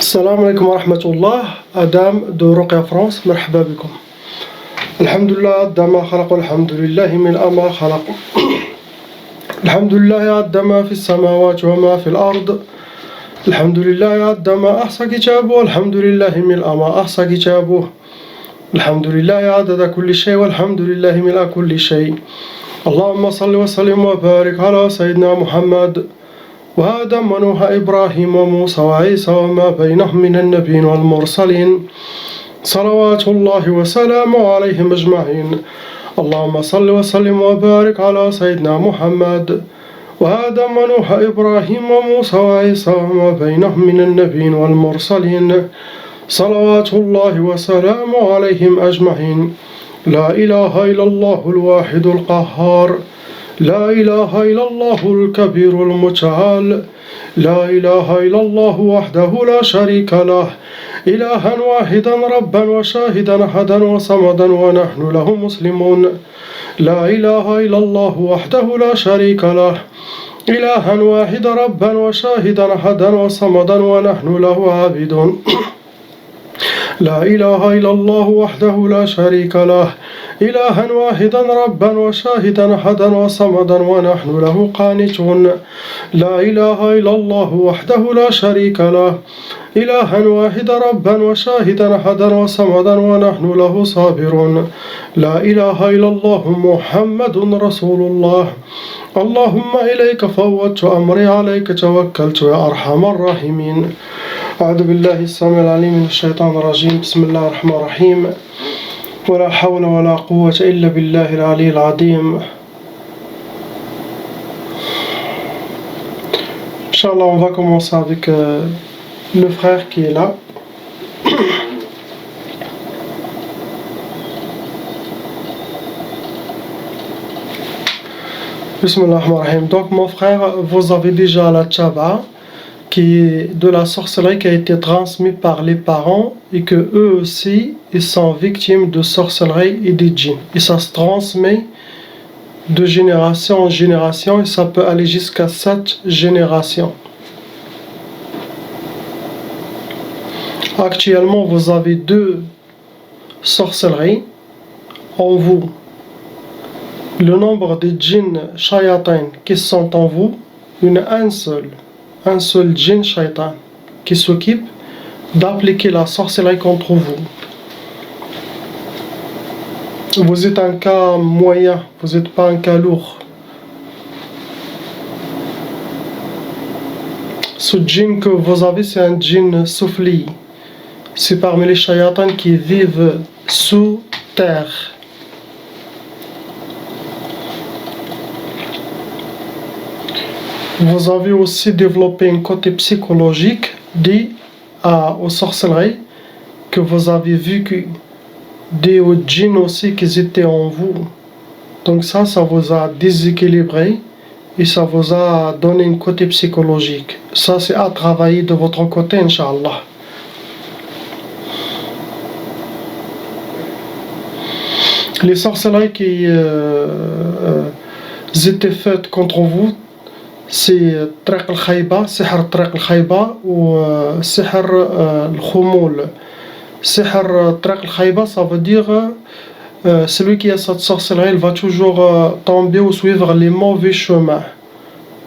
السلام عليكم ورحمة الله. أدام دو رقية فرنسا، مرحبا بكم. الحمد لله عد ما خلق، الحمد لله من ما خلق. الحمد لله عد ما في السماوات وما في الأرض. الحمد لله عد ما أحصى كتابه، الحمد لله من ما أحصى كتابه. الحمد لله عدد كل شيء، والحمد لله من كل شيء. اللهم صل وسلم وبارك على سيدنا محمد وآدم ونوح إبراهيم وموسى وعيسى وما بينهم من النبيين والمرسلين، صلوات الله وسلامه عليهم أجمعين. اللهم صل وسلم وبارك على سيدنا محمد وآدم ونوح إبراهيم وموسى وعيسى وما بينهم من النبيين والمرسلين، صلوات الله وسلامه عليهم أجمعين. لا إله إلا الله الواحد القهار، لا إله إلا الله الكبير المتعال، لا إله إلا الله وحده لا شريك له، إلها واحدا ربا وشاهدا أحدا وصمدا ونحن له مسلمون. لا إله إلا الله وحده لا شريك له، إلها واحدا ربا وشاهدا أحدا وصمدا ونحن له عابدون. لا إله إلا الله وحده لا شريك له، إلها واحدا ربا وشاهدا أحدا وصمدا ونحن له قانتون. لا إله إلا الله وحده لا شريك له، إلها واحدا ربا وشاهدا أحدا وصمدا ونحن له صابرون. لا إله إلا الله محمد رسول الله. اللهم إليك فوضت أمري، عليك توكلت يا أرحم الراحمين. أعوذ بالله السميع العليم من الشيطان الرجيم. بسم الله الرحمن الرحيم. ولا حول ولا قوة إلا بالله العلي العظيم. Inch'Allah, on va commencer avec le frère qui est là. Bismillahirrahmanirrahim. Donc mon frère, vous avez déjà la tchaba, qui est de la sorcellerie qui a été transmise par les parents et que eux aussi ils sont victimes de sorcellerie et de djinns. Et ça se transmet de génération en génération et ça peut aller jusqu'à 7 générations. Actuellement, vous avez 2 sorcelleries en vous. Le nombre de djinns shayatin qui sont en vous, il y en a un seul djinn shaitan qui s'occupe d'appliquer la sorcellerie contre vous. Vous êtes un cas moyen, vous n'êtes pas un cas lourd. Ce djinn que vous avez, c'est un djinn soufli. C'est parmi les shayatans qui vivent sous terre. Vous avez aussi développé un côté psychologique dit aux sorcelleries que vous avez vu que des djinns aussi qui étaient en vous. Donc ça vous a déséquilibré et ça vous a donné un côté psychologique. Ça c'est à travailler de votre côté, Inch'Allah. Les sorcelleries qui étaient faites contre vous, c'est Triq al-Khayba, Sihr Triq al-Khayba ou Sihr al-Khumul. Sihr Triq al-Khayba, ça veut dire celui qui a cette sorcellerie, il va toujours tomber ou suivre les mauvais chemins.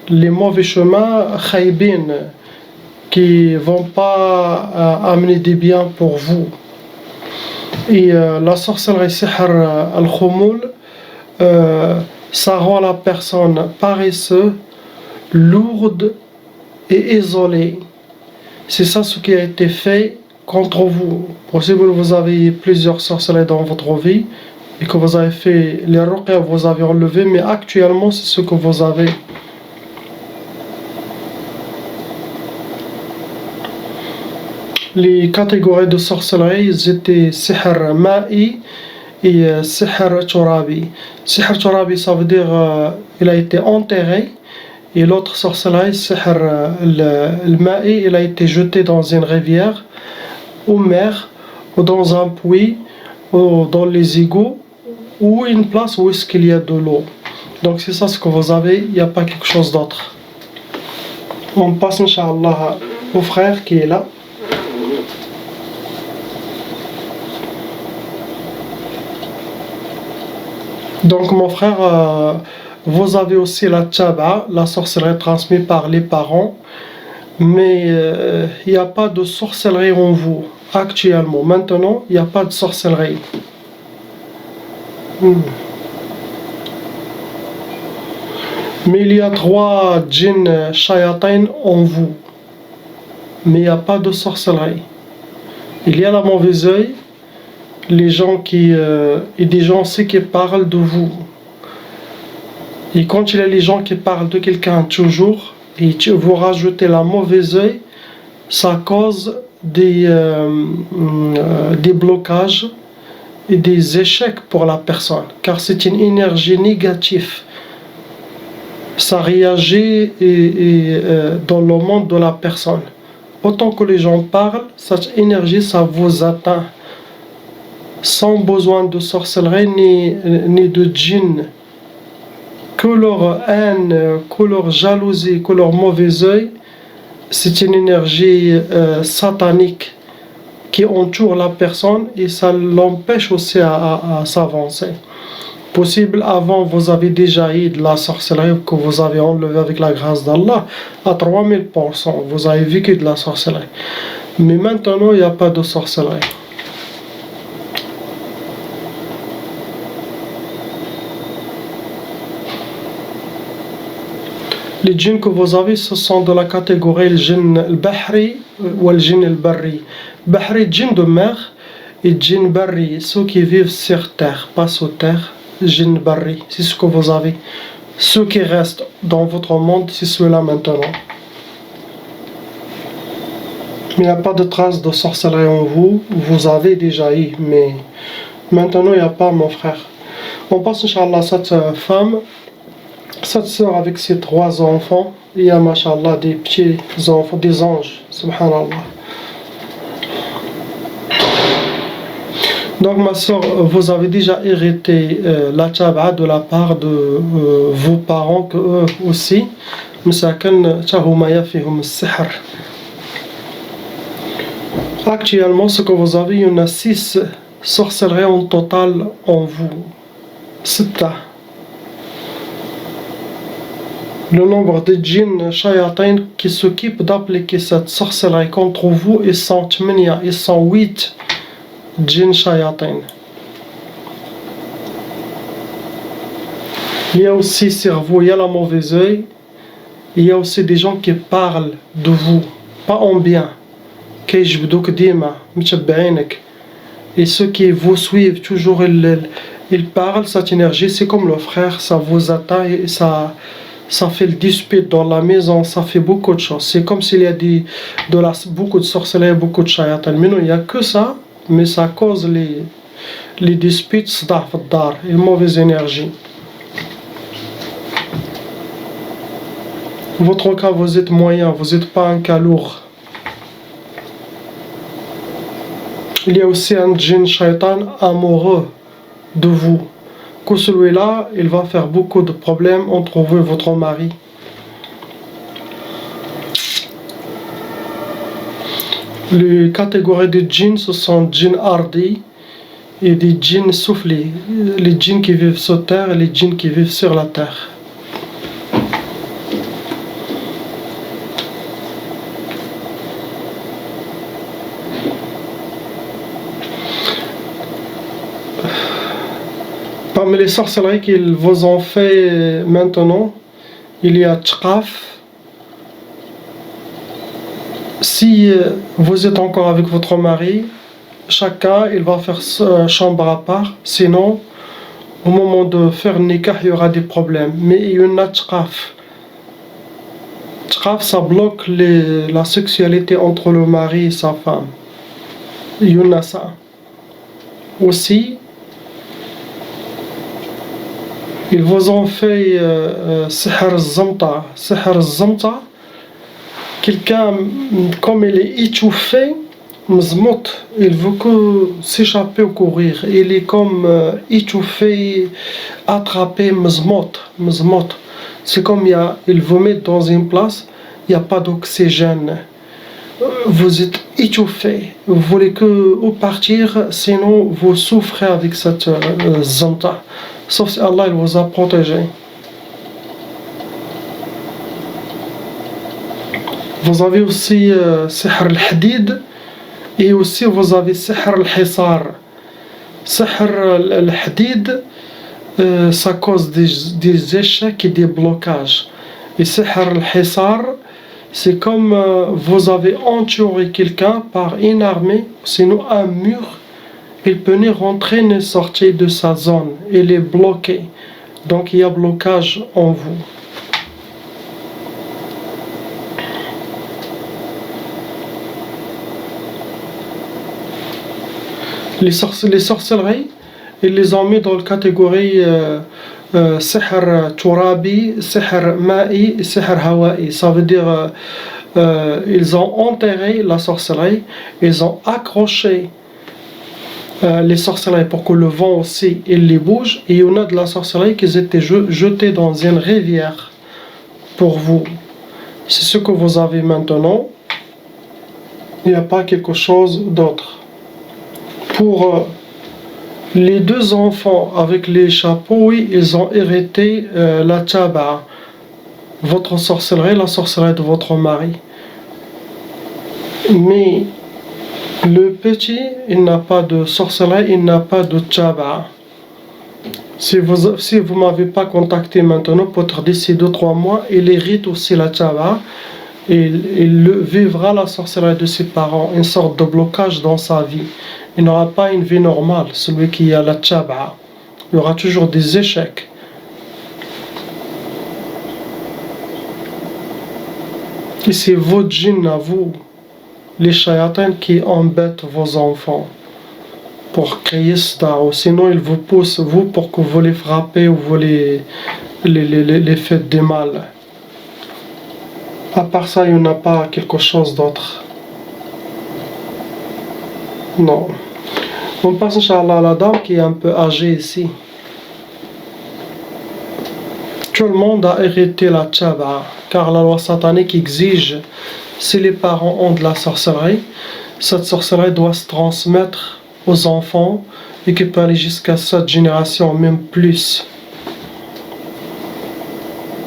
Les mauvais chemins khaybin, qui ne vont pas amener des biens pour vous. Et la sorcellerie Sihr al-Khumul, ça rend la personne paresseuse, lourde et isolée. C'est ça ce qui a été fait contre vous. Possible que vous avez plusieurs sorcelleries dans votre vie et que vous avez fait les ruqya, vous avez enlevé, mais actuellement c'est ce que vous avez. Les catégories de sorcellerie étaient Sihr Ma'i et Sihr Turabi. Sihr Turabi, ça veut dire il a été enterré. Et l'autre sorcellerie, Sihr al-Ma'i, il a été jeté dans une rivière, ou mer, ou dans un puits, ou dans les égouts, ou une place où est-ce qu'il y a de l'eau. Donc c'est ça ce que vous avez, il n'y a pas quelque chose d'autre. On passe, Inch'Allah, au frère qui est là. Donc mon frère, vous avez aussi la tchaba, la sorcellerie transmise par les parents, mais il n'y a pas de sorcellerie en vous actuellement. Maintenant, il n'y a pas de sorcellerie. Mais il y a 3 djinns shayatin en vous, mais il n'y a pas de sorcellerie. Il y a la mauvaise œil, les gens et des gens aussi qui parlent de vous. Et quand il y a les gens qui parlent de quelqu'un toujours, et vous rajoutez la mauvaise œil, ça cause des blocages et des échecs pour la personne, car c'est une énergie négative. Ça réagit dans le monde de la personne. Autant que les gens parlent, cette énergie, ça vous atteint. Sans besoin de sorcellerie ni de djinn. Que leur haine, que leur jalousie, que leur mauvais œil, c'est une énergie satanique qui entoure la personne et ça l'empêche aussi à s'avancer. Possible, avant vous avez déjà eu de la sorcellerie que vous avez enlevée avec la grâce d'Allah à 3000%. Vous avez vécu de la sorcellerie. Mais maintenant, il n'y a pas de sorcellerie. Les djinns que vous avez, ce sont de la catégorie le djinn al-bahri ou le djinn al-barri. Bahri, djinn de mer, et djinn barri, ceux qui vivent sur terre, pas sous terre. Djinn barri, c'est ce que vous avez. Ceux qui restent dans votre monde, c'est ceux-là maintenant. Il n'y a pas de traces de sorcellerie en vous, vous avez déjà eu, mais maintenant il n'y a pas, mon frère. On passe, Inch'Allah, cette femme, cette sœur avec ses 3 enfants, il y a, Masha'Allah, des petits enfants, des anges, subhanallah. Donc ma soeur, vous avez déjà hérité la tchaba de la part de vos parents, que eux aussi. Actuellement, ce que vous avez, il y en a 6 sorcelleries en total en vous. C'est ça. Le nombre de djinns shayatin qui s'occupent d'appliquer cette sorcellerie contre vous, ils sont 8 djinns shayatin. Il y a aussi sur vous, il y a la mauvaise œil. Il y a aussi des gens qui parlent de vous, pas en bien. Et ceux qui vous suivent toujours, ils parlent, cette énergie, c'est comme le frère, ça vous atteint et ça fait le dispute dans la maison, ça fait beaucoup de choses. C'est comme s'il y a beaucoup de sorcellerie, beaucoup de shayatin. Mais non, il n'y a que ça, mais ça cause les disputes, et mauvaise énergie. Votre cas, vous êtes moyen, vous n'êtes pas un cas lourd. Il y a aussi un djinn shaitan amoureux de vous. Que celui-là, il va faire beaucoup de problèmes entre vous et votre mari. Les catégories de djinns, ce sont djinns hardi et des djinns soufflés. Les djinns qui vivent sur terre et les djinns qui vivent sur la terre. Parmi les sorcelleries qu'ils vous ont fait maintenant, il y a Tchkaf. Si vous êtes encore avec votre mari, chacun il va faire chambre à part. Sinon, au moment de faire nikah, il y aura des problèmes. Mais il y en a Tchkaf. Tchkaf, ça bloque la sexualité entre le mari et sa femme. Il y en a ça. Aussi, ils vous ont fait Sihr al-Zamta. Sihr al-Zamta, quelqu'un, comme il est étouffé, mzmout, il veut que s'échapper ou courir. Il est comme étouffé, attrapé, mzmout. C'est comme il vous met dans une place, il n'y a pas d'oxygène. Vous êtes étouffer, vous voulez que vous partir, sinon vous souffrez avec cette zanta. Sauf si Allah il vous a protégé. Vous avez aussi sihr al-hadid et aussi vous avez sihr al-hisar. Sihr al-hadid, ça cause des échecs et des blocages. Et sihr al-hisar, c'est comme vous avez entouré quelqu'un par une armée, sinon un mur, il peut ni rentrer ni sortir de sa zone, il est bloqué. Donc il y a blocage en vous. Les sorcelleries, ils les ont mis dans la catégorie sihr turabi, sihr ma'i, sihr hawa'i. Ça veut dire ils ont enterré la sorcellerie, ils ont accroché les sorcelleries pour que le vent aussi il les bouge. Et il y en a de la sorcellerie qui étaient jetées dans une rivière pour vous. C'est ce que vous avez maintenant. Il n'y a pas quelque chose d'autre. Pour les deux enfants avec les chapeaux, oui, ils ont hérité la tchaba, votre sorcellerie, la sorcellerie de votre mari. Mais le petit, il n'a pas de sorcellerie, il n'a pas de tchaba. Si vous m'avez pas contacté maintenant, peut-être d'ici 2-3 mois, il hérite aussi la tchaba. Il vivra la sorcellerie de ses parents, une sorte de blocage dans sa vie. Il n'aura pas une vie normale, celui qui a la tchaba. Il y aura toujours des échecs. Et c'est vos djinns à vous, les shayatins, qui embêtent vos enfants pour créer ça. Ou sinon, ils vous poussent, vous, pour que vous les frappez ou vous les faites du mal. À part ça, il n'y en a pas quelque chose d'autre. Non. On passe, Inch'Allah, à la dame qui est un peu âgée ici. Tout le monde a hérité la tchaba, car la loi satanique exige, si les parents ont de la sorcellerie, cette sorcellerie doit se transmettre aux enfants et qui peut aller jusqu'à 7 générations, même plus.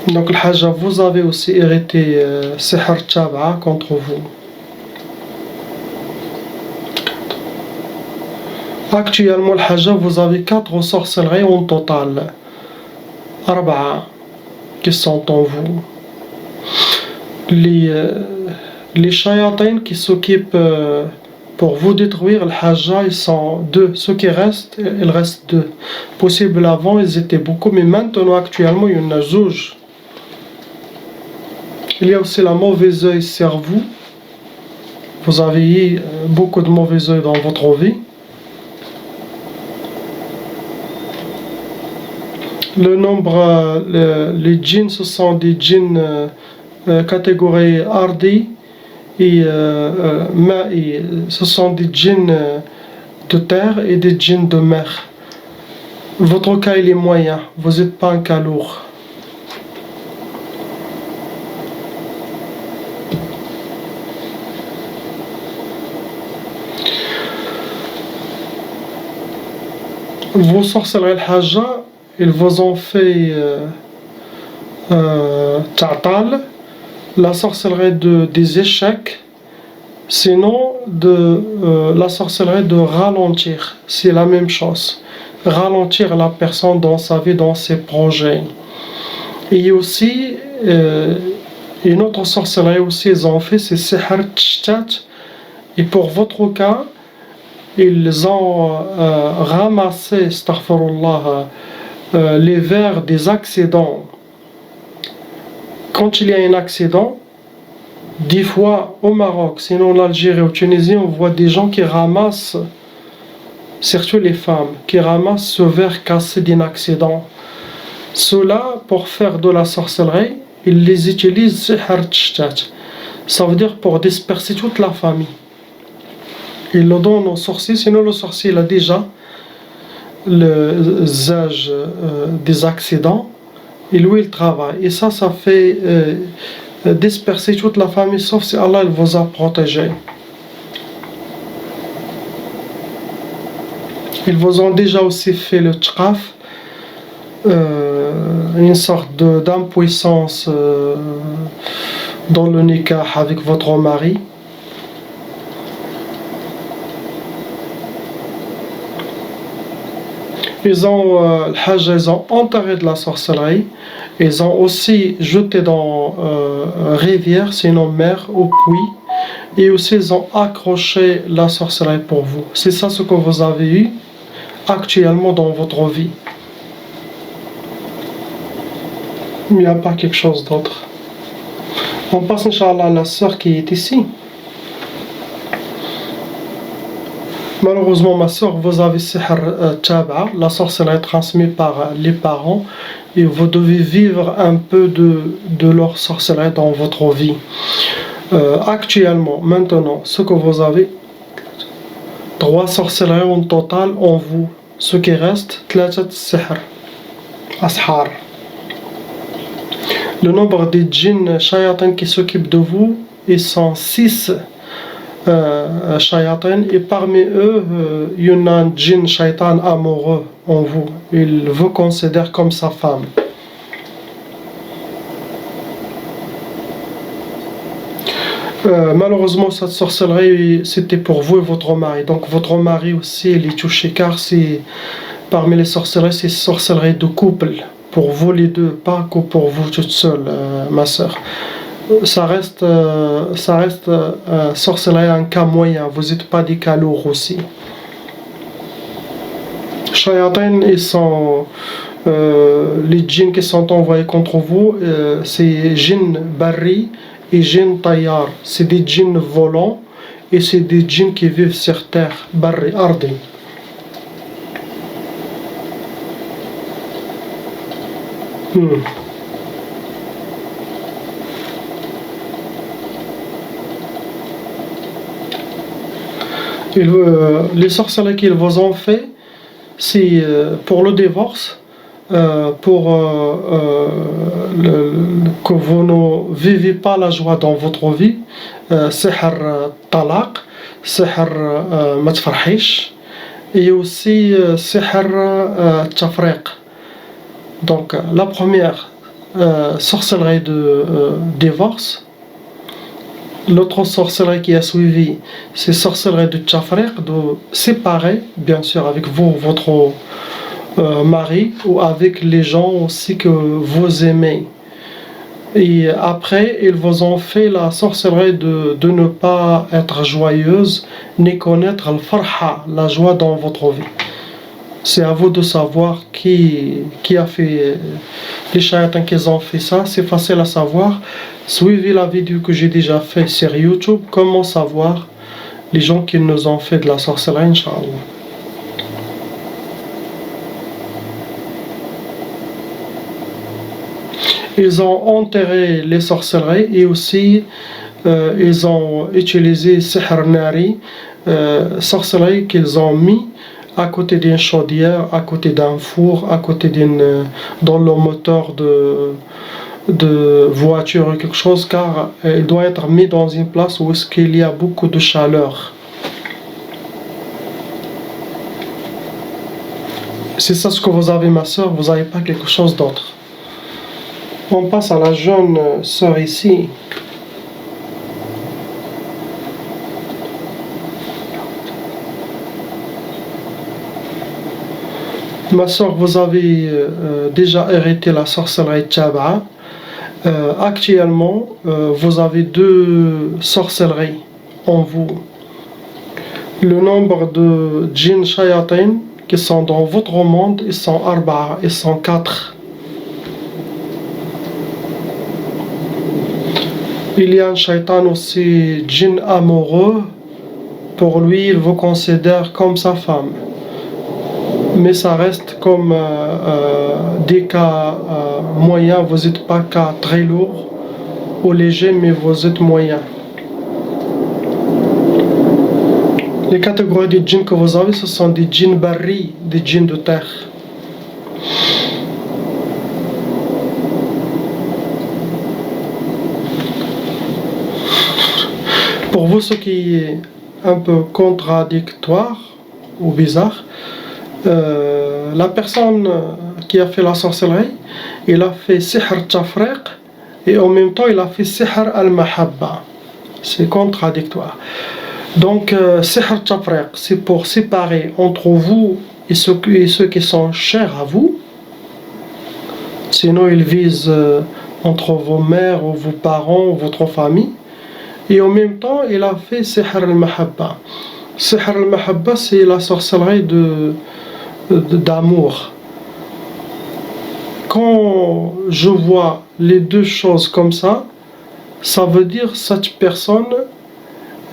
Donc, le Hajja, vous avez aussi hérité Sihr Tchaba contre vous. Actuellement, le Hajja, vous avez 4 sorcelleries en total. 4 qui sont en vous. Les shayatins qui s'occupent pour vous détruire, le Hajja, ils sont 2. Ceux qui restent, il reste 2. Possible avant, ils étaient beaucoup, mais maintenant, actuellement, il y en a 12. Il y a aussi la mauvaise œil sur vous. Vous avez eu beaucoup de mauvais œil dans votre vie. Le nombre, les djinns, ce sont des djinns catégorie hardi et ma'i. Ce sont des djinns de terre et des djinns de mer. Votre cas il est moyen, vous n'êtes pas un cas lourd. Vos sorcelleries al-Hajja, ils vous ont fait ta'tal, la sorcellerie des échecs, sinon la sorcellerie de ralentir, c'est la même chose. Ralentir la personne dans sa vie, dans ses projets. Et aussi, une autre sorcellerie aussi, ils ont fait, c'est Sihr Tchtat. Et pour votre cas, ils ont ramassé, astaghfirullah, les verres des accidents. Quand il y a un accident, des fois au Maroc, sinon en Algérie, en Tunisie, on voit des gens qui ramassent, surtout les femmes, qui ramassent ce verre cassé d'un accident. Cela, pour faire de la sorcellerie, ils les utilisent sihr tchtat. Ça veut dire pour disperser toute la famille. Ils le donnent au sorcier, sinon le sorcier il a déjà le âge des accidents et lui il travaille. Et ça fait disperser toute la famille, sauf si Allah il vous a protégé. Ils vous ont déjà aussi fait le tchaf, une sorte d'impuissance dans le nikah avec votre mari. Ils ont enterré de la sorcellerie. Ils ont aussi jeté dans rivière, sinon mer, ou puits. Et aussi ils ont accroché la sorcellerie pour vous. C'est ça ce que vous avez eu actuellement dans votre vie. Il n'y a pas quelque chose d'autre. On passe, Inch'Allah, à la sœur qui est ici. Malheureusement, ma soeur, vous avez sihr taba'a, la sorcellerie transmise par les parents, et vous devez vivre un peu de leur sorcellerie dans votre vie. Actuellement, maintenant, ce que vous avez, 3 sorcelleries en total en vous. Ce qui reste, 3 sihr, ashar. Le nombre des djinns shayatin qui s'occupent de vous, ils sont 6. Shayatin, et parmi eux, il y en a un djinn shaitan amoureux en vous. Il vous considère comme sa femme. Malheureusement, cette sorcellerie, c'était pour vous et votre mari. Donc votre mari aussi, il est touché, car c'est parmi les sorcelleries, c'est sorcellerie de couple. Pour vous les deux, pas que pour vous toute seule, ma soeur. Ça reste sorcellerie un cas moyen, vous n'êtes pas des cas lourds aussi. Shayatin, ils sont les djinns qui sont envoyés contre vous, c'est djinns barri et djinns tayyar. C'est des djinns volants et c'est des djinns qui vivent sur terre, barri, ardi. Les sorcelleries qu'ils vous ont fait, c'est pour le divorce, que vous ne vivez pas la joie dans votre vie. Sihr talaq, sihr ma tfarhish, et aussi sihr tafriq. Donc la première sorcellerie de divorce. L'autre sorcellerie qui a suivi, c'est sorcellerie de tafriq, de séparer, bien sûr, avec vous, votre mari, ou avec les gens aussi que vous aimez. Et après, ils vous ont fait la sorcellerie de ne pas être joyeuse, ni connaître le farha, la joie dans votre vie. C'est à vous de savoir qui a fait, les shayatans qui ont fait ça, c'est facile à savoir. Suivez la vidéo que j'ai déjà faite sur YouTube, comment savoir les gens qui nous ont fait de la sorcellerie, Inch'Allah. Ils ont enterré les sorcelleries et aussi ils ont utilisé sihr nari, sorcellerie qu'ils ont mis à côté d'une chaudière, à côté d'un four, à côté dans le moteur de voiture ou quelque chose, car il doit être mis dans une place où il y a beaucoup de chaleur. C'est ça ce que vous avez, ma soeur, vous n'avez pas quelque chose d'autre. On passe à la jeune sœur ici. Ma soeur, vous avez déjà hérité la sorcellerie taba'a. Actuellement, vous avez 2 sorcelleries en vous. Le nombre de djinns shayatin qui sont dans votre monde, ils sont 4, ils sont 4. Il y a un shaitan aussi, djinn amoureux. Pour lui, il vous considère comme sa femme. Mais ça reste comme des cas moyens, vous n'êtes pas cas très lourd ou léger, mais vous êtes moyen. Les catégories de djinns que vous avez, ce sont des djinns barri, des djinns de terre. Pour vous, ce qui est un peu contradictoire ou bizarre, La personne qui a fait la sorcellerie, il a fait sihr tafriq et en même temps il a fait sihr al-mahabba. C'est contradictoire. Donc sihr tafriq, c'est pour séparer entre vous et ceux qui sont chers à vous. Sinon il vise entre vos mères ou vos parents ou votre famille. Et en même temps il a fait sihr al-mahabba. Sihr al-mahabba, c'est la sorcellerie d'amour. Quand je vois les deux choses comme ça veut dire cette personne,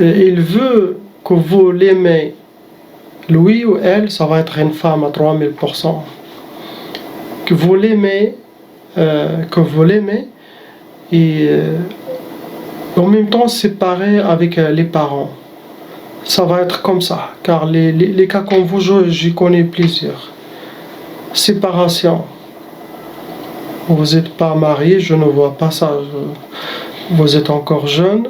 il veut que vous l'aimez, lui ou elle, ça va être une femme à 3000%. Que vous l'aimez, et en même temps séparé avec les parents. Ça va être comme ça, car les cas comme vous, j'y connais plusieurs. Séparation. Vous n'êtes pas marié, je ne vois pas ça. Vous êtes encore jeune.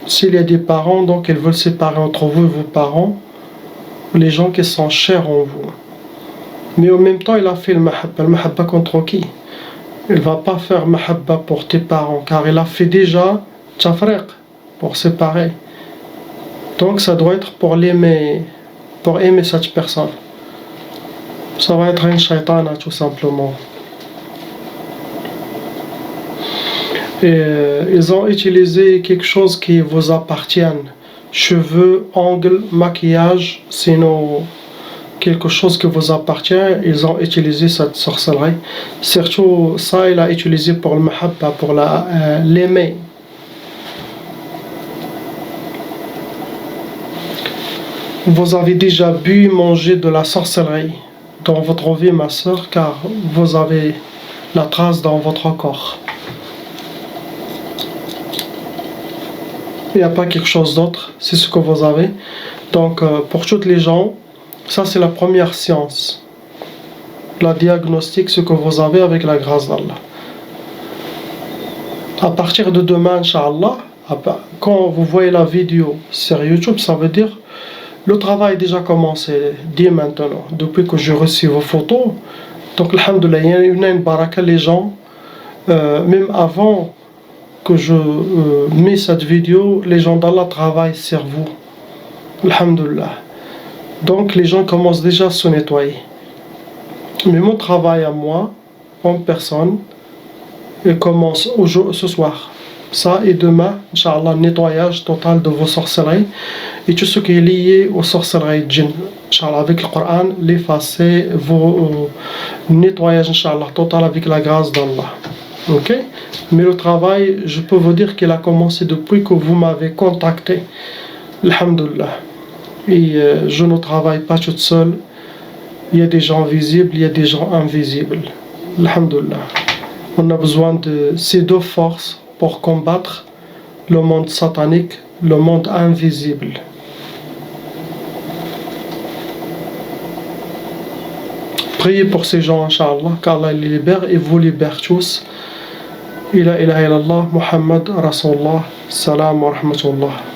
S'il y a des parents, donc ils veulent séparer entre vous et vos parents, les gens qui sont chers en vous. Mais en même temps, il a fait le mahabba. Le mahabba contre qui? Il ne va pas faire mahabba pour tes parents, car il a fait déjà tafriq, pour séparer. Donc ça doit être pour l'aimer, pour aimer cette personne. Ça va être un shaytana tout simplement. Et ils ont utilisé quelque chose qui vous appartient. Cheveux, ongles, maquillage, sinon quelque chose qui vous appartient. Ils ont utilisé cette sorcellerie. Surtout ça, il a utilisé pour le mahabba, pour l'aimer. Vous avez déjà bu, mangé de la sorcellerie dans votre vie, ma soeur, car vous avez la trace dans votre corps. Il n'y a pas quelque chose d'autre, c'est ce que vous avez. Donc, pour toutes les gens, ça c'est la première science. La diagnostic, ce que vous avez avec la grâce d'Allah. À partir de demain, Inch'Allah, quand vous voyez la vidéo sur YouTube, ça veut dire le travail a déjà commencé dès maintenant, depuis que j'ai reçu vos photos. Donc, alhamdoulilah, il y a une baraka, les gens, même avant que je mets cette vidéo, les gens d'Allah travaillent sur vous. Alhamdoulilah. Donc, les gens commencent déjà à se nettoyer. Mais mon travail à moi, en personne, il commence ce soir. Ça et demain, Inch'Allah, nettoyage total de vos sorcelleries et tout ce qui est lié aux sorcelleries djinn. Inch'Allah, avec le Coran, l'effacer, vos nettoyage, Inch'Allah, total avec la grâce d'Allah. Ok? Mais le travail, je peux vous dire qu'il a commencé depuis que vous m'avez contacté. Alhamdulillah. Et je ne travaille pas toute seule. Il y a des gens visibles, il y a des gens invisibles. Alhamdulillah. On a besoin de ces deux forces pour combattre le monde satanique, le monde invisible. Priez pour ces gens, Inch'Allah, qu'Allah les libère et vous libère tous. La ilaha illallah, Muhammad Rasulullah, salam wa rahmatullah.